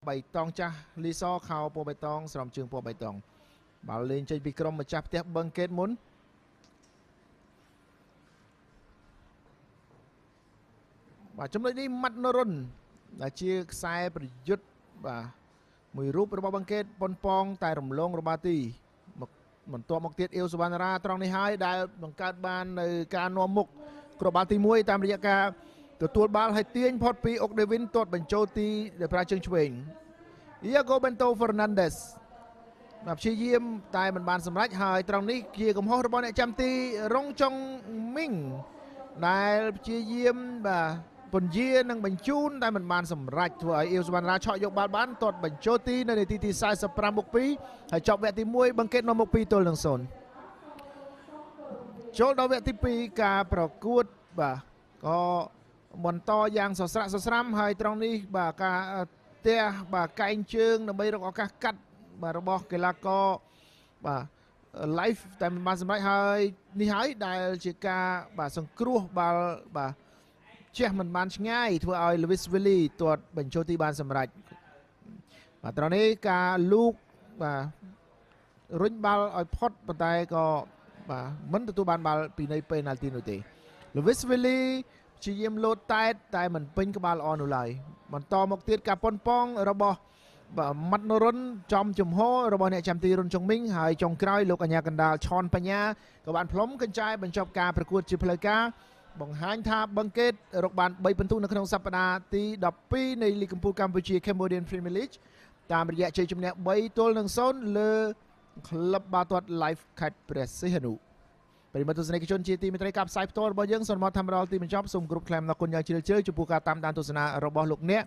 បៃតងចាស់លីសខោពណ៌បៃតងស្រោមជើងពណ៌បៃតងបាល់លេងចេញពីក្រុមម្ចាស់ផ្ទះបឹងកេតមុនបាទចំណុចនេះម៉ាត់នរុនដែលជាខ្សែប្រយុទ្ធបាទមួយរូបរបស់បឹងកេតប៉ុនប៉ងតែរំលងរបាទីបន្ទាប់មកទៀតអ៊ីវសវណ្ណារាត្រង់នេះហើយដែលបង្កើតបាននៅការនាំមុខគ្រាប់បាល់ទី1តាមរយៈការទទួលបាល់ឲ្យទាញផុតពីអុកដេវីនទាត់បញ្ចូលទីដែលប្រើជើងឆ្វេង Iago Bento Fernandes បាទព្យាយាមតែមិនបានសម្រេចហើយត្រង់នេះជាកំហុសរបស់អ្នកចាំទីរងចុងមីងដែលព្យាយាមបាទពន្យានិងបញ្ជូនតែមិនបានសម្រេចធ្វើឲ្យអ៊ីវសវណ្ណារាឆក់យកបាល់បានទាត់បញ្ចូលទីនៅនាទីទី45/2ហើយចប់វគ្គទី1បង្កេតនាំមុខ2-0ចូលដល់វគ្គទី2ការប្រកួតបាទក៏បន្តយ៉ាងសស្រាក់សស្រាំហើយត្រង់នេះបាទការទះបាទកែងជើងដើម្បីរកឱកាសកាត់បាទរបស់កីឡាករបាទ live តែមិនបានសម្រេចហើយនេះហើយដែលជាការបាទសង្គ្រោះបាល់បាទជះមិនបានឆ្ងាយធ្វើឲ្យ Lewis Willy ទាត់បញ្ចូលទីបានសម្រេចបាទត្រង់នេះការលូកបាទរុញបាល់ឲ្យផុតប៉ុន្តែក៏បាទមិនទទួលបានបាល់ពីនៃពេណាល់ទីនោះទេ Lewis Willy ព្យាយាមលោតតែមិនពេញក្បាលល្អនោះឡើយបន្តមកទៀតការប៉ុនប៉ងរបស់បាទម៉ាត់នរុនចំជំហររបស់អ្នកចាំទីរុនចុងមីងហើយចុងក្រោយលោកអាញាកណ្ដាលឆនបញ្ញាក៏បានផ្លុំកញ្ចែបញ្ចប់ការប្រកួតជាផ្លូវការបង្ហាញថាបឹងកេតរកបាន3ពិន្ទុនៅក្នុងសប្តាហ៍ទី12នៃលីកកំពូលកម្ពុជា Cambodian Premier League តាមរយៈជ័យជំនះ3-0លើក្លឹបបាល់ទាត់ Live ខេត្តព្រះសីហនុប្រិមត្តទស្សនិកជនជាទីមេត្រីការផ្សាយផ្ទាល់របស់យើងសូមមកធ្វើដល់ទីបញ្ចប់សូមគោរពថ្លែងអំណរគុណយ៉ាងជ្រាលជ្រៅចំពោះការតាមដានទស្សនារបស់លោកអ្នក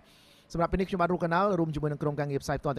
សម្រាប់ពេលនេះខ្ញុំបាទរូកាណាល់រួមជាមួយនឹងក្រុមការងារផ្សាយផ្ទាល់